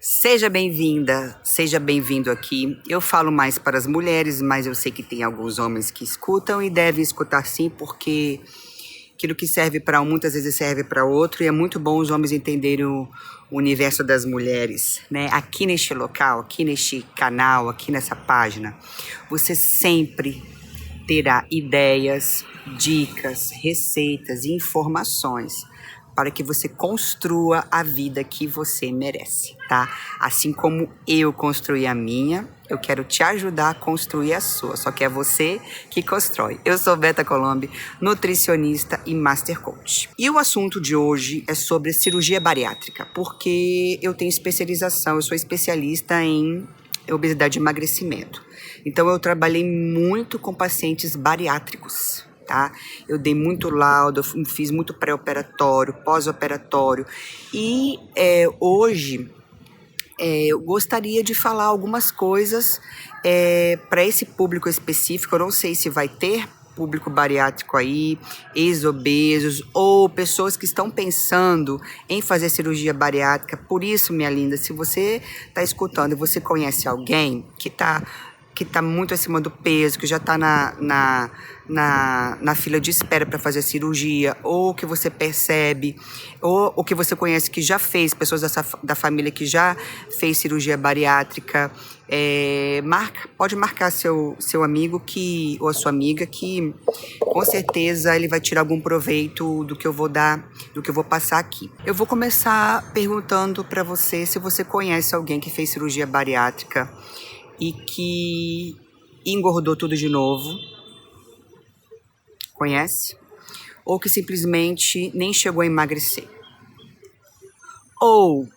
Seja bem-vinda, seja bem-vindo aqui. Eu falo mais para as mulheres, mas eu sei que tem alguns homens que escutam e devem escutar sim, porque aquilo que serve para um muitas vezes serve para outro, e é muito bom os homens entenderem o universo das mulheres, né? Aqui neste local, aqui neste canal, aqui nessa página, você sempre terá ideias, dicas, receitas e informações para que você construa a vida que você merece, tá? Assim como eu construí a minha, eu quero te ajudar a construir a sua, só que é você que constrói. Eu sou Beta Colombi, nutricionista e Master Coach. E o assunto de hoje é sobre cirurgia bariátrica, porque eu tenho especialização, eu sou especialista em obesidade e emagrecimento. Então eu trabalhei muito com pacientes bariátricos, tá? Eu dei muito laudo, eu fiz muito pré-operatório, pós-operatório e hoje eu gostaria de falar algumas coisas para esse público específico. Eu não sei se vai ter público bariátrico aí, ex-obesos ou pessoas que estão pensando em fazer cirurgia bariátrica. Por isso, minha linda, se você está escutando e você conhece alguém que tá muito acima do peso, que já está na fila de espera para fazer a cirurgia, ou que você percebe, ou que você conhece que já fez, pessoas da família que já fez cirurgia bariátrica, pode marcar seu amigo ou a sua amiga, que com certeza ele vai tirar algum proveito do que eu vou passar aqui. Eu vou começar perguntando para você se você conhece alguém que fez cirurgia bariátrica e que engordou tudo de novo. Conhece? Ou que simplesmente nem chegou a emagrecer. Ou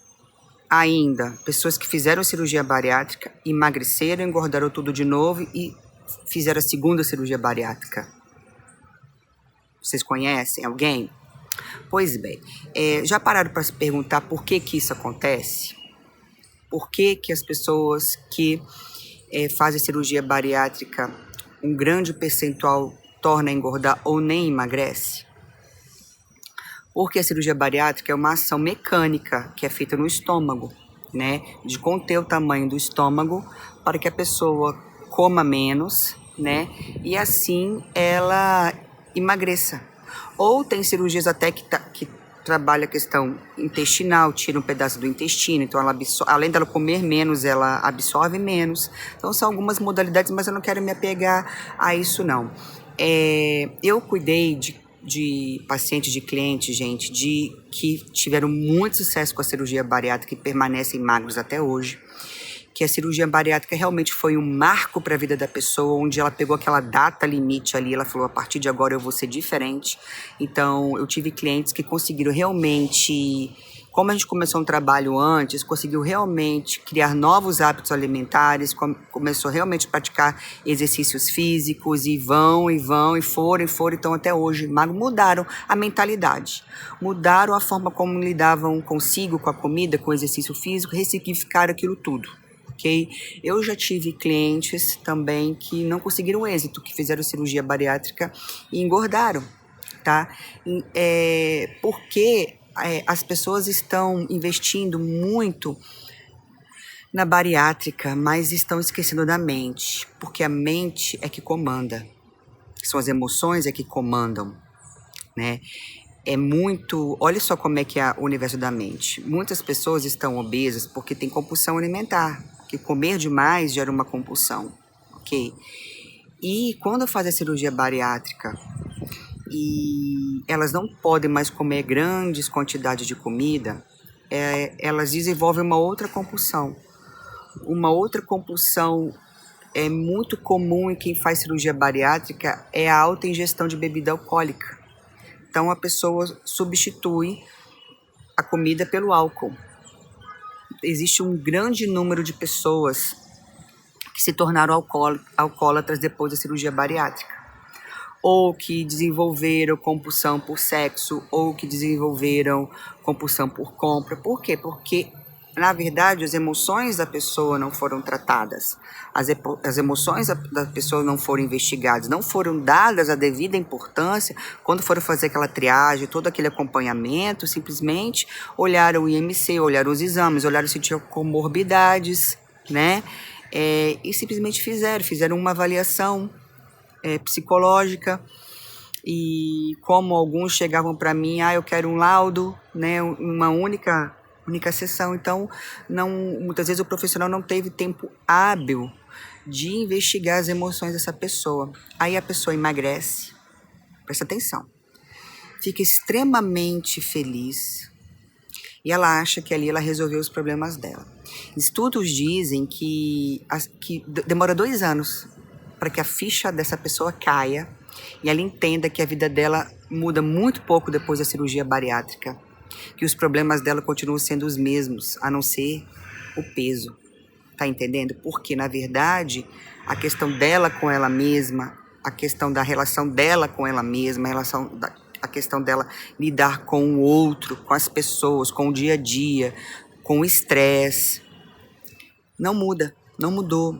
ainda, pessoas que fizeram cirurgia bariátrica, emagreceram, engordaram tudo de novo e fizeram a segunda cirurgia bariátrica. Vocês conhecem alguém? Pois bem, já pararam para se perguntar por que isso acontece? Por que as pessoas que fazem cirurgia bariátrica, um grande percentual torna a engordar ou nem emagrece? Porque a cirurgia bariátrica é uma ação mecânica que é feita no estômago, né? De conter o tamanho do estômago para que a pessoa coma menos, né? E assim ela emagreça. Ou tem cirurgias até que trabalha a questão intestinal, tira um pedaço do intestino, então ela além dela comer menos, ela absorve menos. Então são algumas modalidades, mas eu não quero me apegar a isso não. Eu cuidei de pacientes, de clientes, gente, que tiveram muito sucesso com a cirurgia bariátrica e permanecem magros até hoje. Que a cirurgia bariátrica realmente foi um marco para a vida da pessoa, onde ela pegou aquela data limite ali, ela falou, a partir de agora eu vou ser diferente. Então, eu tive clientes que conseguiram realmente, como a gente começou um trabalho antes, conseguiu realmente criar novos hábitos alimentares, começou realmente a praticar exercícios físicos e foram, então até hoje, mudaram a mentalidade, mudaram a forma como lidavam consigo, com a comida, com o exercício físico, ressignificaram aquilo tudo. Okay? Eu já tive clientes também que não conseguiram êxito, que fizeram cirurgia bariátrica e engordaram, tá? Porque as pessoas estão investindo muito na bariátrica, mas estão esquecendo da mente, porque a mente é que comanda, são as emoções é que comandam, né? Olha só como é que é o universo da mente. Muitas pessoas estão obesas porque têm compulsão alimentar, que comer demais gera uma compulsão, ok? E quando fazem a cirurgia bariátrica e elas não podem mais comer grandes quantidades de comida, elas desenvolvem uma outra compulsão. Uma outra compulsão é muito comum em quem faz cirurgia bariátrica é a alta ingestão de bebida alcoólica. Então a pessoa substitui a comida pelo álcool. Existe um grande número de pessoas que se tornaram alcoólatras depois da cirurgia bariátrica, ou que desenvolveram compulsão por sexo, ou que desenvolveram compulsão por compra. Por quê? Porque na verdade, as emoções da pessoa não foram tratadas, as emoções da pessoa não foram investigadas, não foram dadas a devida importância quando foram fazer aquela triagem, todo aquele acompanhamento, simplesmente olharam o IMC, olharam os exames, olharam se tinha comorbidades, né? E simplesmente fizeram uma avaliação psicológica. E como alguns chegavam para mim, eu quero um laudo, né, uma única sessão. Então, muitas vezes o profissional não teve tempo hábil de investigar as emoções dessa pessoa. Aí a pessoa emagrece, presta atenção, fica extremamente feliz e ela acha que ali ela resolveu os problemas dela. Estudos dizem que demora 2 anos para que a ficha dessa pessoa caia e ela entenda que a vida dela muda muito pouco depois da cirurgia bariátrica, que os problemas dela continuam sendo os mesmos, a não ser o peso. Tá entendendo? Porque, na verdade, a questão dela com ela mesma, a questão da relação dela com ela mesma, a questão dela lidar com o outro, com as pessoas, com o dia a dia, com o estresse, não muda, não mudou.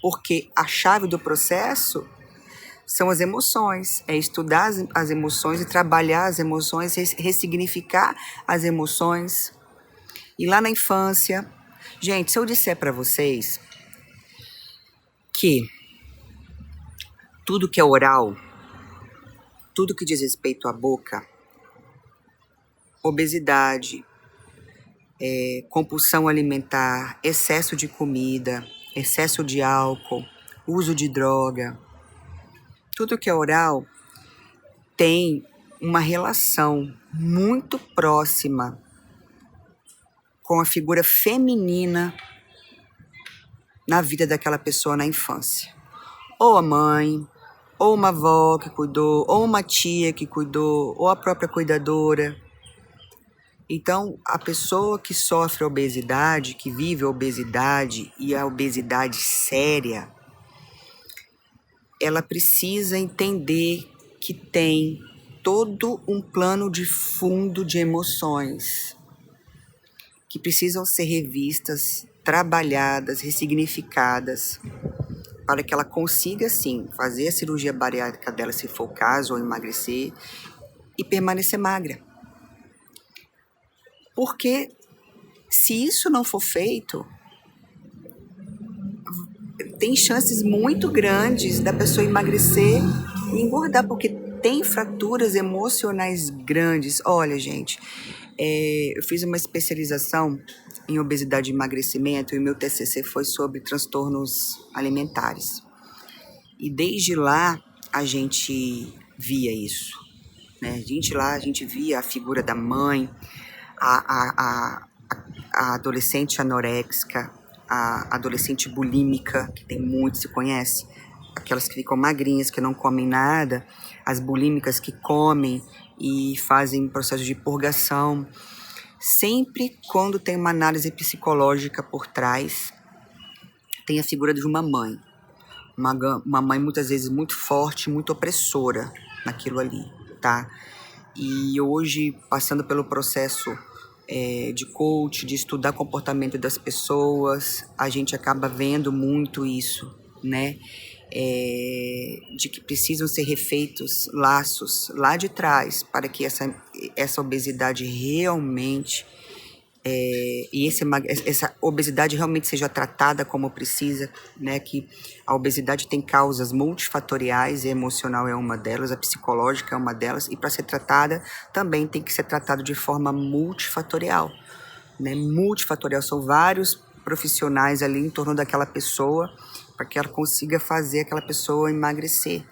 Porque a chave do processo são as emoções, é estudar as emoções e trabalhar as emoções, ressignificar as emoções. E lá na infância, gente, se eu disser para vocês que tudo que é oral, tudo que diz respeito à boca, obesidade, compulsão alimentar, excesso de comida, excesso de álcool, uso de droga, tudo que é oral tem uma relação muito próxima com a figura feminina na vida daquela pessoa na infância. Ou a mãe, ou uma avó que cuidou, ou uma tia que cuidou, ou a própria cuidadora. Então, a pessoa que sofre obesidade, que vive a obesidade e a obesidade séria, ela precisa entender que tem todo um plano de fundo de emoções que precisam ser revistas, trabalhadas, ressignificadas, para que ela consiga, sim, fazer a cirurgia bariátrica dela, se for o caso, ou emagrecer, e permanecer magra. Porque se isso não for feito, tem chances muito grandes da pessoa emagrecer e engordar, porque tem fraturas emocionais grandes. Olha, gente, eu fiz uma especialização em obesidade e emagrecimento e o meu TCC foi sobre transtornos alimentares. E desde lá a gente via isso, né? A gente via a figura da mãe, a adolescente anoréxica, a adolescente bulímica, que tem muito, se conhece, aquelas que ficam magrinhas, que não comem nada, as bulímicas que comem e fazem processo de purgação. Sempre quando tem uma análise psicológica por trás, tem a figura de uma mãe. Uma mãe muitas vezes muito forte, muito opressora naquilo ali, tá? E hoje, passando pelo processo de coach, de estudar comportamento das pessoas, a gente acaba vendo muito isso, né? De que precisam ser refeitos laços lá de trás para que essa obesidade realmente e essa obesidade realmente seja tratada como precisa, né? Que a obesidade tem causas multifatoriais, e a emocional é uma delas, a psicológica é uma delas, e para ser tratada também tem que ser tratado de forma multifatorial, né? Multifatorial, são vários profissionais ali em torno daquela pessoa para que ela consiga fazer aquela pessoa emagrecer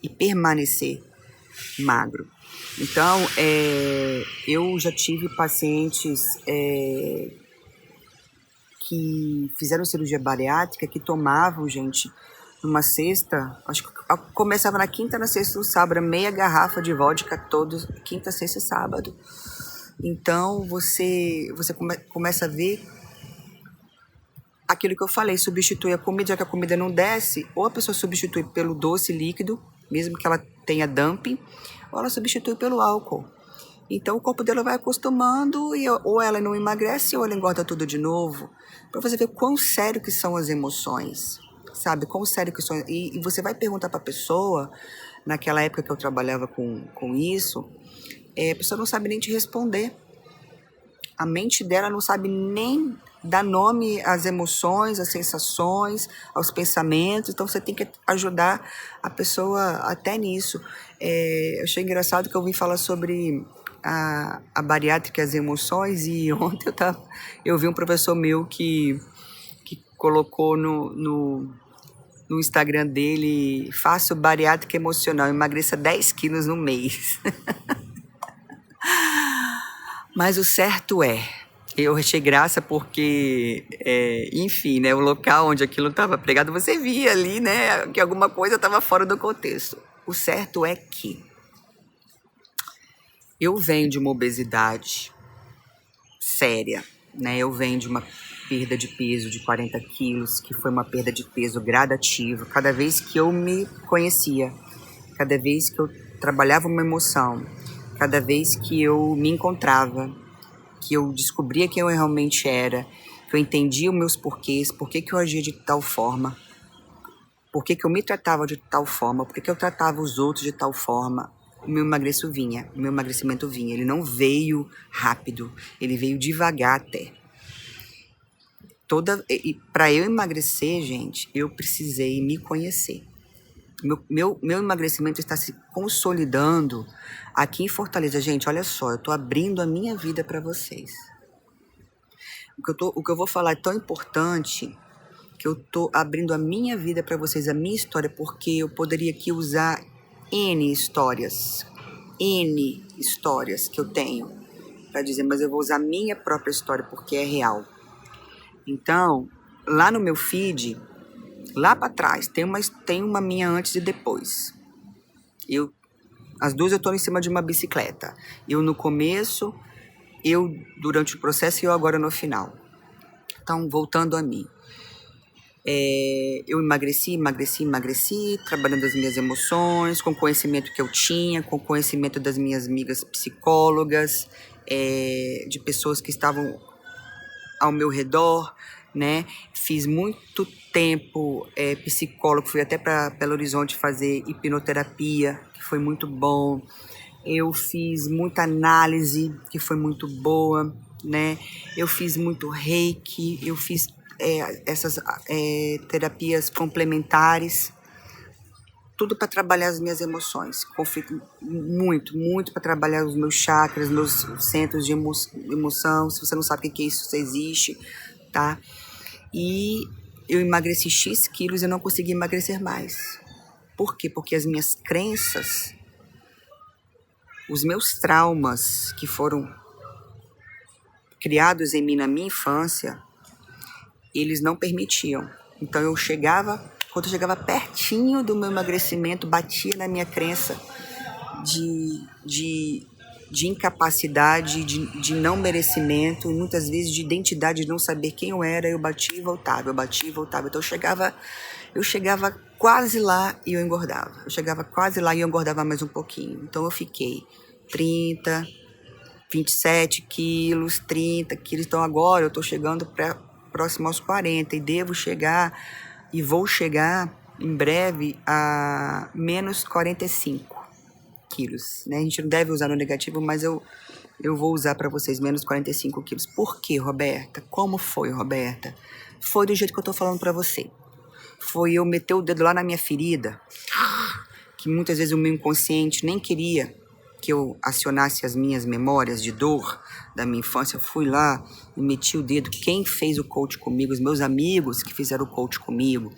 e permanecer magro. Então, eu já tive pacientes que fizeram cirurgia bariátrica, que tomavam, gente, numa cesta, acho que começava na quinta, na sexta, no sábado, meia garrafa de vodka todos, quinta, sexta e sábado. Então, você começa a ver aquilo que eu falei, substitui a comida, já que a comida não desce, ou a pessoa substitui pelo doce líquido, mesmo que ela tenha dumping, ou ela substitui pelo álcool. Então o corpo dela vai acostumando e ou ela não emagrece ou ela engorda tudo de novo. Para você ver quão sério que são as emoções, sabe? Quão sério que são. E você vai perguntar para a pessoa, naquela época que eu trabalhava com isso, a pessoa não sabe nem te responder. A mente dela não sabe nem dar nome às emoções, às sensações, aos pensamentos. Então você tem que ajudar a pessoa até nisso. Eu achei engraçado que eu vim falar sobre a bariátrica e as emoções, e ontem eu vi um professor meu que colocou no Instagram dele: faço bariátrica emocional, emagreça 10 quilos no mês. Mas o certo eu achei graça porque, enfim, né, o local onde aquilo estava pregado, você via ali, né, que alguma coisa estava fora do contexto. O certo é que eu venho de uma obesidade séria, né, eu venho de uma perda de peso de 40 quilos, que foi uma perda de peso gradativa, cada vez que eu me conhecia, cada vez que eu trabalhava uma emoção, cada vez que eu me encontrava, que eu descobria quem eu realmente era, que eu entendia os meus porquês, por que eu agia de tal forma, por que eu me tratava de tal forma, por que eu tratava os outros de tal forma, o meu emagrecimento vinha. Ele não veio rápido, ele veio devagar até. Para eu emagrecer, gente, eu precisei me conhecer. Meu emagrecimento está se consolidando aqui em Fortaleza. Gente, olha só, eu tô abrindo a minha vida para vocês. O que eu vou falar é tão importante que eu tô abrindo a minha vida para vocês, a minha história, porque eu poderia aqui usar N histórias que eu tenho para dizer, mas eu vou usar a minha própria história porque é real. Então, lá no meu feed, lá para trás, tem uma minha antes e depois. As duas eu tô em cima de uma bicicleta. Eu no começo, eu durante o processo e eu agora no final. Então, voltando a mim. Eu emagreci, trabalhando as minhas emoções, com o conhecimento que eu tinha, com o conhecimento das minhas amigas psicólogas, de pessoas que estavam ao meu redor, né? Fiz muito tempo psicólogo, fui até para Belo Horizonte fazer hipnoterapia, que foi muito bom. Eu fiz muita análise, que foi muito boa, né? Eu fiz muito reiki, eu fiz essas terapias complementares, tudo para trabalhar as minhas emoções. Conflito muito para trabalhar os meus chakras, meus centros de emoção. Se você não sabe o que é isso, isso existe, tá? E eu emagreci X quilos e não consegui emagrecer mais. Por quê? Porque as minhas crenças, os meus traumas que foram criados em mim na minha infância, eles não permitiam. Então quando eu chegava pertinho do meu emagrecimento, batia na minha crença de incapacidade, de não merecimento, e muitas vezes de identidade, de não saber quem eu era, eu batia e voltava. Então eu chegava quase lá e eu engordava. Eu chegava quase lá e eu engordava mais um pouquinho. Então eu fiquei 30, 27 quilos, 30 quilos. Então agora eu tô chegando próximo aos 40 e devo chegar e vou chegar em breve a menos 45 quilos, né? A gente não deve usar no negativo, mas eu vou usar para vocês menos 45 quilos. Por quê, Roberta? Como foi, Roberta? Foi do jeito que eu tô falando para você. Foi eu meter o dedo lá na minha ferida, que muitas vezes o meu inconsciente nem queria que eu acionasse as minhas memórias de dor da minha infância. Eu fui lá e meti o dedo. Quem fez o coach comigo, os meus amigos que fizeram o coach comigo,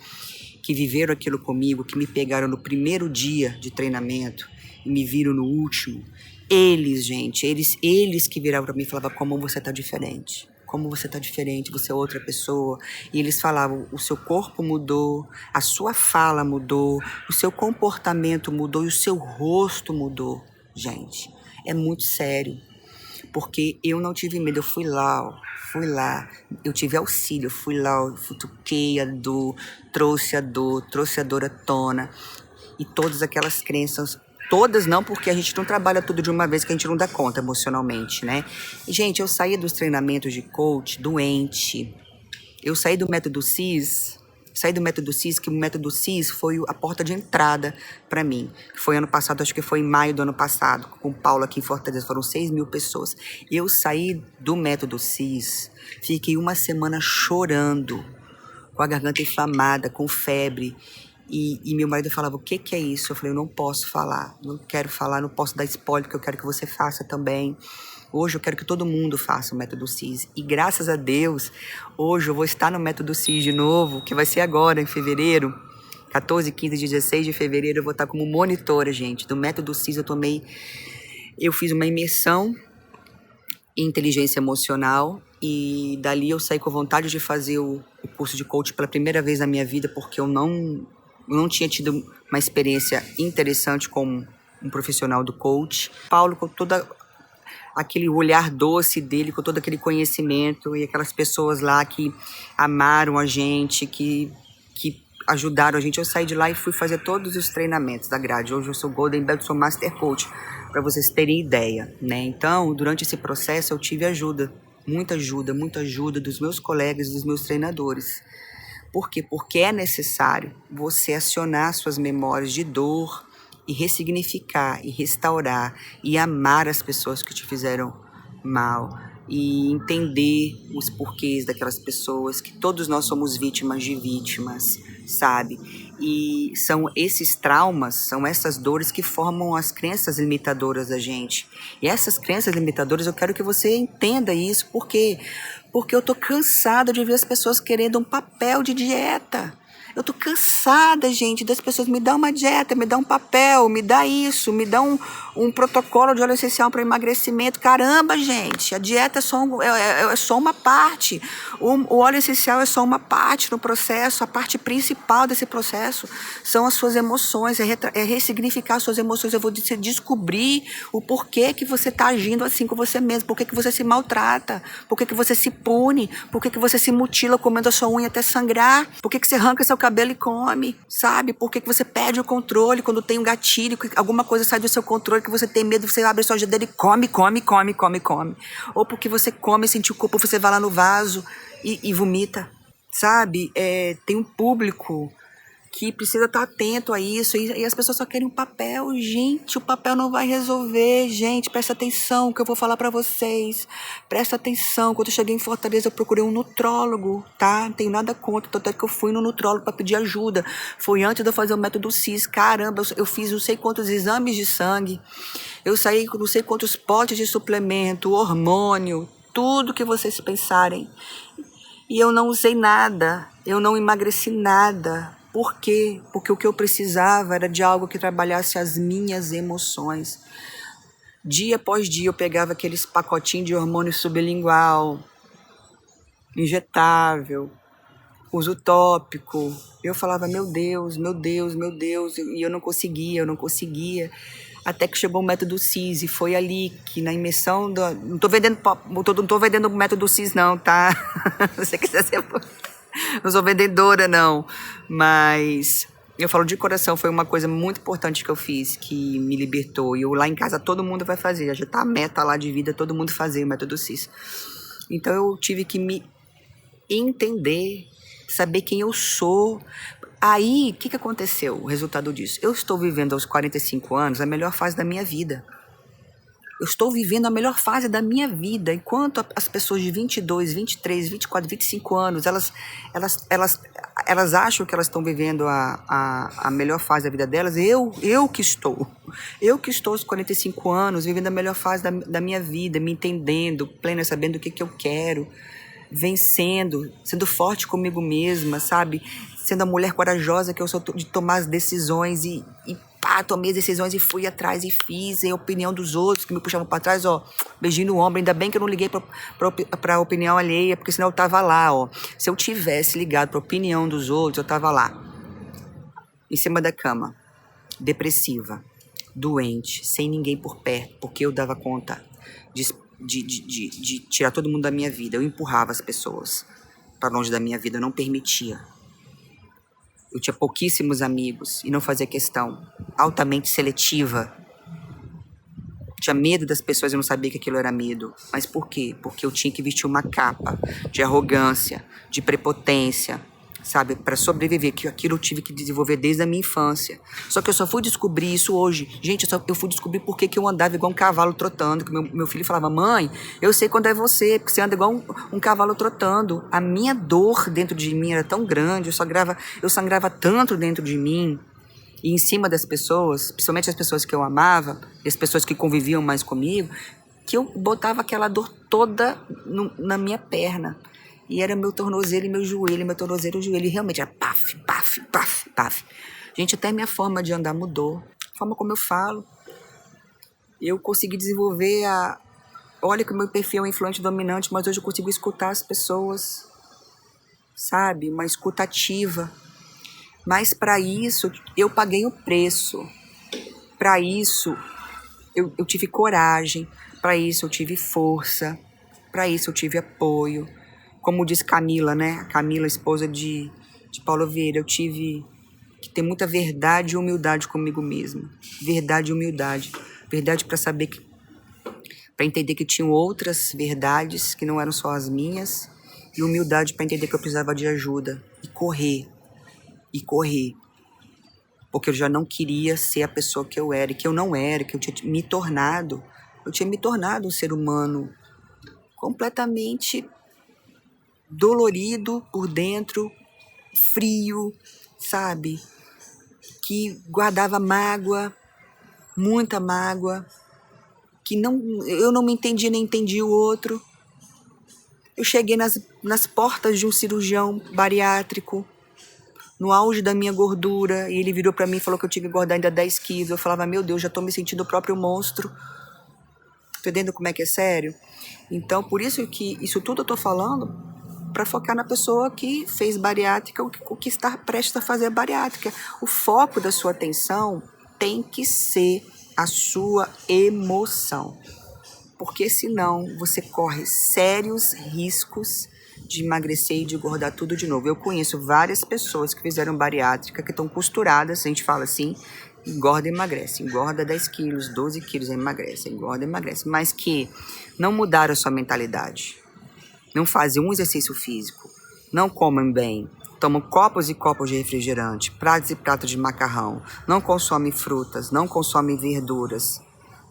que viveram aquilo comigo, que me pegaram no primeiro dia de treinamento e me viram no último. Eles, gente, eles que viravam para mim e falavam: como você tá diferente. Como você tá diferente, você é outra pessoa. E eles falavam: o seu corpo mudou, a sua fala mudou, o seu comportamento mudou e o seu rosto mudou. Gente, é muito sério. Porque eu não tive medo, eu fui lá, eu tive auxílio, eu fui lá, eu futuquei a dor, trouxe a dor à tona. E todas aquelas crenças Todas não, porque a gente não trabalha tudo de uma vez, que a gente não dá conta emocionalmente, né? E, gente, eu saí dos treinamentos de coach doente. Eu saí do método CIS, que o método CIS foi a porta de entrada para mim. Foi ano passado, acho que foi em maio do ano passado, com o Paulo aqui em Fortaleza, foram 6.000 pessoas. Eu saí do método CIS, fiquei uma semana chorando, com a garganta inflamada, com febre. E meu marido falava, o que é isso? Eu falei, eu não posso falar, não quero falar, não posso dar spoiler, porque eu quero que você faça também. Hoje eu quero que todo mundo faça o método CIS. E graças a Deus, hoje eu vou estar no método CIS de novo, que vai ser agora, em fevereiro. 14, 15, 16 de fevereiro eu vou estar como monitora, gente. Do método CIS eu fiz uma imersão em inteligência emocional. E dali eu saí com vontade de fazer o curso de coach pela primeira vez na minha vida, porque eu não tinha tido uma experiência interessante como um profissional do coach. Paulo, com toda aquele olhar doce dele, com todo aquele conhecimento, e aquelas pessoas lá que amaram a gente, que ajudaram a gente. Eu saí de lá e fui fazer todos os treinamentos da grade. Hoje eu sou Golden Belt, sou Master Coach, para vocês terem ideia, né? Então, durante esse processo eu tive muita ajuda dos meus colegas, dos meus treinadores. Por quê? Porque é necessário você acionar suas memórias de dor e ressignificar, e restaurar, e amar as pessoas que te fizeram mal, e entender os porquês daquelas pessoas, que todos nós somos vítimas de vítimas, sabe? E são esses traumas, são essas dores que formam as crenças limitadoras da gente. E essas crenças limitadoras, eu quero que você entenda isso, porque eu tô cansada de ver as pessoas querendo um papel de dieta. Eu tô cansada, gente, das pessoas me dão uma dieta, me dão um papel, me dá isso, me dá um protocolo de óleo essencial para emagrecimento. Caramba, gente, a dieta é só uma parte. O óleo essencial é só uma parte no processo. A parte principal desse processo são as suas emoções, é ressignificar as suas emoções. Eu vou descobrir o porquê que você tá agindo assim com você mesmo, porquê que você se maltrata, porquê que você se pune, porquê que você se mutila comendo a sua unha até sangrar, porquê que você arranca seu cabelo e come, sabe? Por que você perde o controle quando tem um gatilho, que alguma coisa sai do seu controle, que você tem medo, você abre a sua geladeira e come. Ou porque você come e sente o corpo, você vai lá no vaso e vomita, sabe? Tem um público que precisa estar atento a isso, e as pessoas só querem um papel. Gente, o papel não vai resolver, gente, presta atenção que eu vou falar pra vocês, presta atenção. Quando eu cheguei em Fortaleza, eu procurei um nutrólogo, tá? Não tenho nada contra, tanto é que eu fui no nutrólogo pra pedir ajuda, foi antes de eu fazer o método CIS. Caramba, eu fiz não sei quantos exames de sangue, eu saí com não sei quantos potes de suplemento, hormônio, tudo que vocês pensarem, e eu não usei nada, eu não emagreci nada. Por quê? Porque o que eu precisava era de algo que trabalhasse as minhas emoções. Dia após dia eu pegava aqueles pacotinhos de hormônio sublingual, injetável, uso tópico. Eu falava, meu Deus, e eu não conseguia. Até que chegou o método CIS, e foi ali que na imersão não tô vendendo o método CIS não, tá? Se você quiser ser... Não sou vendedora, não. Mas eu falo de coração, foi uma coisa muito importante que eu fiz, que me libertou. E eu lá em casa, todo mundo vai fazer. Já tá a meta lá de vida, todo mundo fazer o método CIS. Então eu tive que me entender, saber quem eu sou. Aí, o que aconteceu? O resultado disso? Eu estou vivendo aos 45 anos a melhor fase da minha vida. Eu estou vivendo a melhor fase da minha vida, enquanto as pessoas de 22, 23, 24, 25 anos, elas acham que elas estão vivendo a melhor fase da vida delas. Eu que estou aos 45 anos, vivendo a melhor fase da minha vida, me entendendo, plena, sabendo o que eu quero, vencendo, sendo forte comigo mesma, sabe? Sendo a mulher corajosa que eu sou, de tomar as decisões e tomei as decisões e fui atrás e fiz. E a opinião dos outros que me puxavam para trás, ó, beijinho no ombro. Ainda bem que eu não liguei pra opinião alheia, porque senão eu tava lá, ó. Se eu tivesse ligado pra opinião dos outros, eu tava lá, em cima da cama, depressiva, doente, sem ninguém por perto, porque eu dava conta de tirar todo mundo da minha vida. Eu empurrava as pessoas para longe da minha vida, eu não permitia. Eu tinha pouquíssimos amigos e não fazia questão. Altamente seletiva. Tinha medo das pessoas, eu não sabia que aquilo era medo. Mas por quê? Porque eu tinha que vestir uma capa de arrogância, de prepotência, sabe? Para sobreviver, que aquilo eu tive que desenvolver desde a minha infância. Só que eu só fui descobrir isso hoje. Gente, eu fui descobrir por que eu andava igual um cavalo trotando. Que meu filho falava, mãe, eu sei quando é você, porque você anda igual um cavalo trotando. A minha dor dentro de mim era tão grande, eu sangrava tanto dentro de mim. E em cima das pessoas, principalmente as pessoas que eu amava, e as pessoas que conviviam mais comigo, que eu botava aquela dor toda na minha perna. E era meu tornozelo e meu joelho, meu tornozelo e o joelho. E realmente era paf, paf, paf, paf. Gente, até a minha forma de andar mudou. A forma como eu falo. Eu consegui desenvolver Olha que o meu perfil é influente dominante, mas hoje eu consigo escutar as pessoas. Sabe? Uma escuta ativa. Mas para isso, eu paguei o preço. Para isso, eu tive coragem. Para isso, eu tive força. Para isso, eu tive apoio. Como diz Camila, né? Camila, esposa de Paulo Vieira, eu tive que ter muita verdade e humildade comigo mesma. Verdade e humildade. Verdade para saber que... para entender que tinham outras verdades que não eram só as minhas. E humildade para entender que eu precisava de ajuda. E correr. Porque eu já não queria ser a pessoa que eu era, e que eu não era, que eu tinha me tornado. Eu tinha me tornado um ser humano completamente dolorido por dentro, frio, sabe? Que guardava mágoa, muita mágoa, que eu não me entendia nem entendia o outro. Eu cheguei nas portas de um cirurgião bariátrico, no auge da minha gordura, e ele virou pra mim e falou que eu tinha que engordar ainda 10 quilos. Eu falava, meu Deus, já tô me sentindo o próprio monstro. Tô entendendo como é que é sério? Então, por isso que isso tudo eu tô falando para focar na pessoa que fez bariátrica ou que está prestes a fazer a bariátrica. O foco da sua atenção tem que ser a sua emoção. Porque senão você corre sérios riscos de emagrecer e de engordar tudo de novo. Eu conheço várias pessoas que fizeram bariátrica, que estão costuradas, a gente fala assim, engorda e emagrece. Engorda 10 quilos, 12 quilos, emagrece. Engorda e emagrece. Mas que não mudaram a sua mentalidade. Não fazem um exercício físico. Não comem bem. Tomam copos e copos de refrigerante, pratos e pratos de macarrão. Não consomem frutas, não consomem verduras.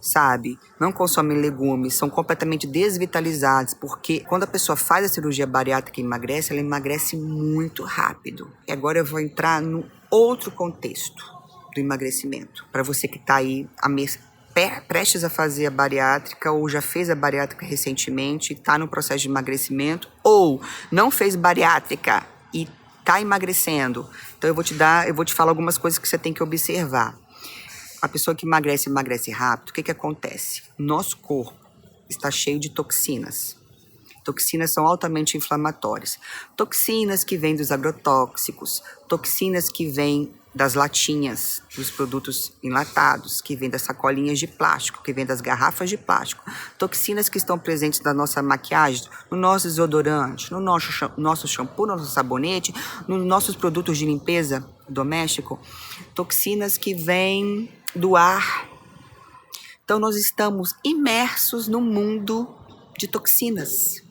Sabe? Não consomem legumes, são completamente desvitalizados, porque quando a pessoa faz a cirurgia bariátrica e emagrece, ela emagrece muito rápido. E agora eu vou entrar no outro contexto do emagrecimento. Para você que está aí prestes a fazer a bariátrica, ou já fez a bariátrica recentemente, está no processo de emagrecimento, ou não fez bariátrica e está emagrecendo. Então eu vou te falar algumas coisas que você tem que observar. A pessoa que emagrece rápido, o que acontece? Nosso corpo está cheio de toxinas. Toxinas são altamente inflamatórias. Toxinas que vêm dos agrotóxicos, toxinas que vêm das latinhas, dos produtos enlatados, que vêm das sacolinhas de plástico, que vêm das garrafas de plástico. Toxinas que estão presentes na nossa maquiagem, no nosso desodorante, no nosso shampoo, no nosso sabonete, nos nossos produtos de limpeza doméstico. Toxinas que vêm do ar. Então nós estamos imersos no mundo de toxinas.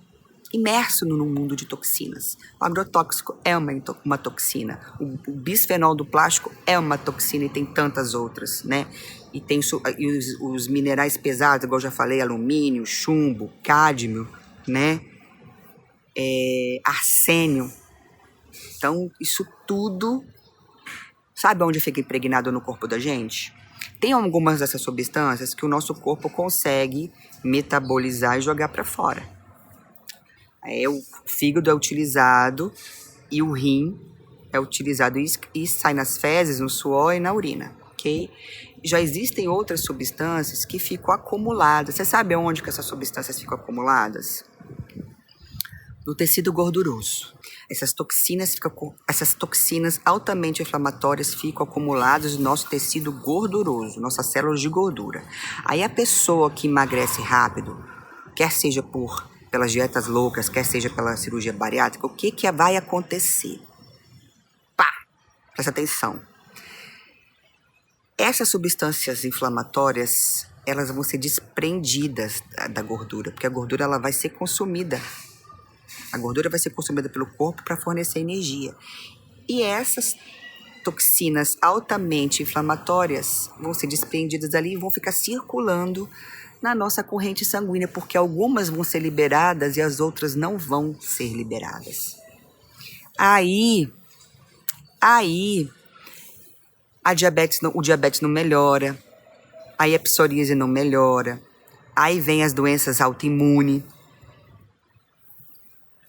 Imerso num mundo de toxinas. O agrotóxico é uma toxina. O bisfenol do plástico é uma toxina e tem tantas outras, né? E tem os minerais pesados, igual eu já falei, alumínio, chumbo, cádmio, né? Arsênio. Então isso tudo, sabe onde fica impregnado no corpo da gente? Tem algumas dessas substâncias que o nosso corpo consegue metabolizar e jogar para fora. O fígado é utilizado e o rim é utilizado e sai nas fezes, no suor e na urina, ok? Já existem outras substâncias que ficam acumuladas. Você sabe onde que essas substâncias ficam acumuladas? No tecido gorduroso. Essas toxinas altamente inflamatórias ficam acumuladas no nosso tecido gorduroso, nossas células de gordura. Aí a pessoa que emagrece rápido, quer seja pelas dietas loucas, quer seja pela cirurgia bariátrica, o que vai acontecer? Pá! Presta atenção. Essas substâncias inflamatórias, elas vão ser desprendidas da gordura, porque a gordura ela vai ser consumida. A gordura vai ser consumida pelo corpo para fornecer energia. E essas toxinas altamente inflamatórias vão ser desprendidas ali e vão ficar circulando na nossa corrente sanguínea, porque algumas vão ser liberadas e as outras não vão ser liberadas. Aí o diabetes não melhora, aí a psoríase não melhora, aí vem as doenças autoimunes,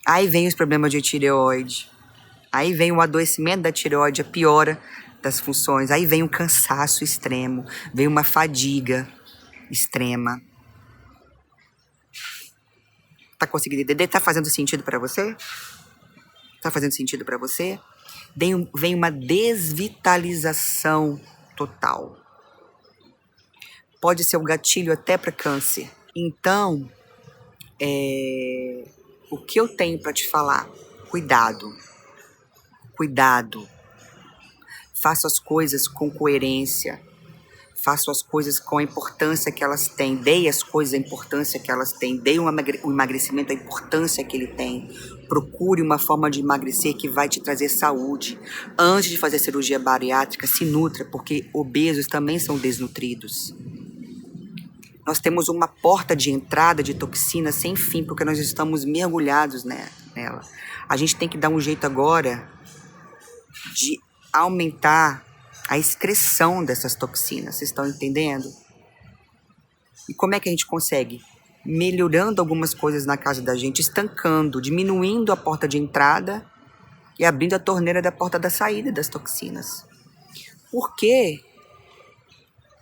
aí vem os problemas de tireoide, aí vem o adoecimento da tireoide, a piora das funções, aí vem um cansaço extremo, vem uma fadiga extrema. Tá conseguindo entender? Tá fazendo sentido para você? Tá fazendo sentido para você? Vem uma desvitalização total. Pode ser um gatilho até para câncer. Então, o que eu tenho para te falar? Cuidado. Cuidado. Faça as coisas com coerência. Faça as coisas com a importância que elas têm. Dê às coisas a importância que elas têm. Dê o emagrecimento a importância que ele tem. Procure uma forma de emagrecer que vai te trazer saúde. Antes de fazer cirurgia bariátrica, se nutra, porque obesos também são desnutridos. Nós temos uma porta de entrada de toxina sem fim, porque nós estamos mergulhados nela. A gente tem que dar um jeito agora de aumentar a excreção dessas toxinas. Vocês estão entendendo? E como é que a gente consegue? Melhorando algumas coisas na casa da gente, estancando, diminuindo a porta de entrada e abrindo a torneira da porta da saída das toxinas. Porque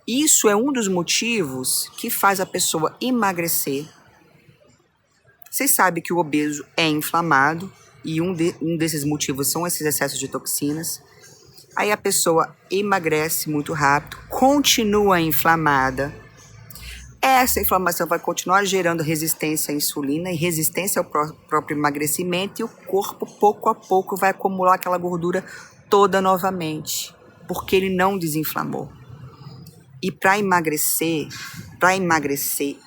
isso é um dos motivos que faz a pessoa emagrecer. Vocês sabem que o obeso é inflamado e um desses motivos são esses excessos de toxinas. Aí a pessoa emagrece muito rápido, continua inflamada. Essa inflamação vai continuar gerando resistência à insulina e resistência ao próprio emagrecimento, e o corpo, pouco a pouco, vai acumular aquela gordura toda novamente, porque ele não desinflamou. E para emagrecer,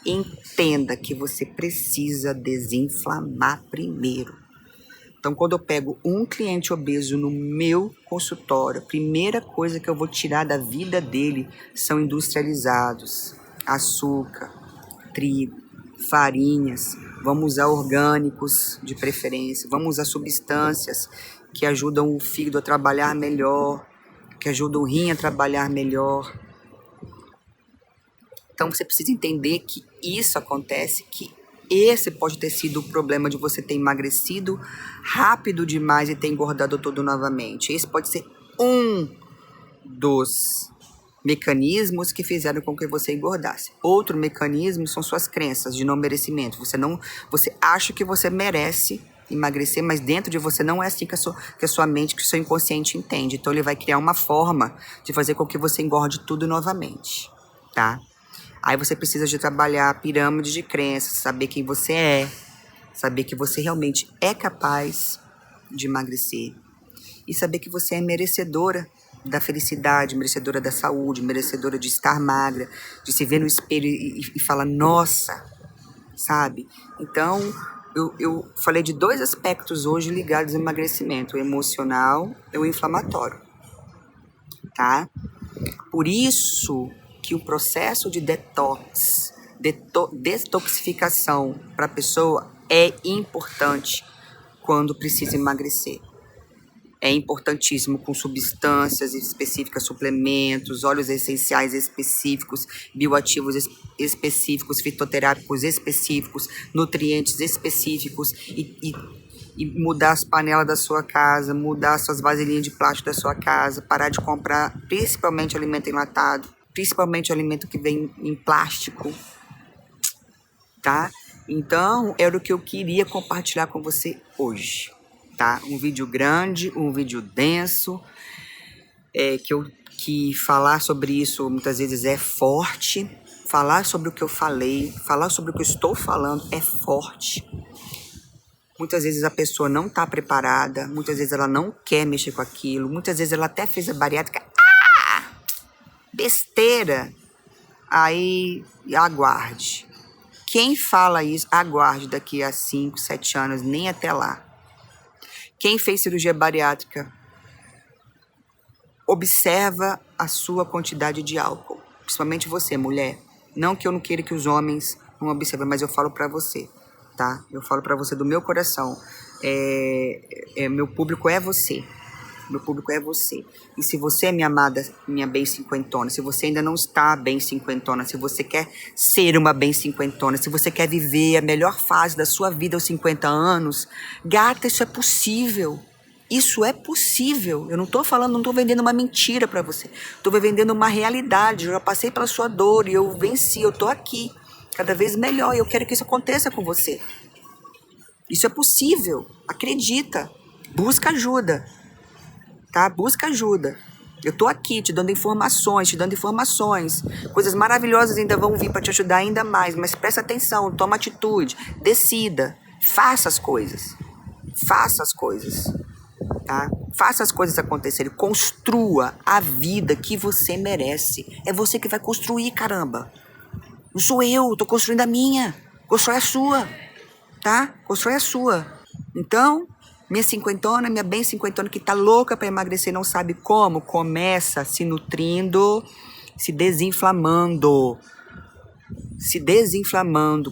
entenda que você precisa desinflamar primeiro. Então, quando eu pego um cliente obeso no meu consultório, a primeira coisa que eu vou tirar da vida dele são industrializados, açúcar, trigo, farinhas. Vamos usar orgânicos de preferência, vamos usar substâncias que ajudam o fígado a trabalhar melhor, que ajudam o rim a trabalhar melhor. Então, você precisa entender que isso acontece, que esse pode ter sido o problema de você ter emagrecido rápido demais e ter engordado tudo novamente. Esse pode ser um dos mecanismos que fizeram com que você engordasse. Outro mecanismo são suas crenças de não merecimento. Você acha que você merece emagrecer, mas dentro de você não é assim que a sua mente, que o seu inconsciente entende. Então ele vai criar uma forma de fazer com que você engorde tudo novamente, tá? Aí você precisa de trabalhar a pirâmide de crenças, saber quem você é, saber que você realmente é capaz de emagrecer e saber que você é merecedora da felicidade, merecedora da saúde, merecedora de estar magra, de se ver no espelho e falar, nossa, sabe? Então, eu falei de 2 aspectos hoje ligados ao emagrecimento, o emocional e o inflamatório, tá? Por isso que o processo de detoxificação para a pessoa é importante quando precisa emagrecer. É importantíssimo com substâncias específicas, suplementos, óleos essenciais específicos, bioativos específicos, fitoterápicos específicos, nutrientes específicos e mudar as panelas da sua casa, mudar as suas vasilhinhas de plástico da sua casa, parar de comprar principalmente alimento enlatado, principalmente alimento que vem em plástico, tá? Então, era o que eu queria compartilhar com você hoje, tá? Um vídeo grande, um vídeo denso, que falar sobre isso muitas vezes é forte, falar sobre o que eu falei, falar sobre o que eu estou falando é forte, Muitas vezes a pessoa não está preparada, muitas vezes ela não quer mexer com aquilo, muitas vezes ela até fez a bariátrica. Besteira! Aí aguarde. Quem fala isso, aguarde daqui a 5, 7 anos, nem até lá. Quem fez cirurgia bariátrica, observa a sua quantidade de álcool. Principalmente você, mulher. Não que eu não queira que os homens não observem, mas eu falo pra você, tá? Eu falo pra você do meu coração. Meu público é você. Meu público é você. E se você é minha amada, minha bem cinquentona, se você ainda não está bem cinquentona, se você quer ser uma bem cinquentona, se você quer viver a melhor fase da sua vida aos 50 anos, gata, isso é possível. Isso é possível. Eu não tô falando, não tô vendendo uma mentira pra você. Tô vendendo uma realidade. Eu já passei pela sua dor e eu venci, eu tô aqui. Cada vez melhor e eu quero que isso aconteça com você. Isso é possível. Acredita. Busca ajuda. Tá? Busca ajuda. Eu tô aqui te dando informações, Coisas maravilhosas ainda vão vir para te ajudar ainda mais, mas presta atenção, toma atitude, decida, faça as coisas. Faça as coisas, tá? Faça as coisas acontecerem, construa a vida que você merece. É você que vai construir, caramba. Não sou eu, tô construindo a minha. Constrói a sua, tá? Constrói a sua. Então, minha cinquentona, minha bem cinquentona que tá louca para emagrecer e não sabe como, começa se nutrindo, se desinflamando,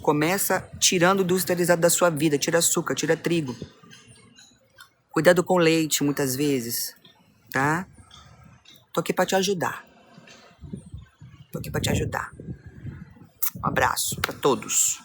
começa tirando o industrializado da sua vida, tira açúcar, tira trigo. Cuidado com leite muitas vezes, tá? Tô aqui para te ajudar. Um abraço para todos.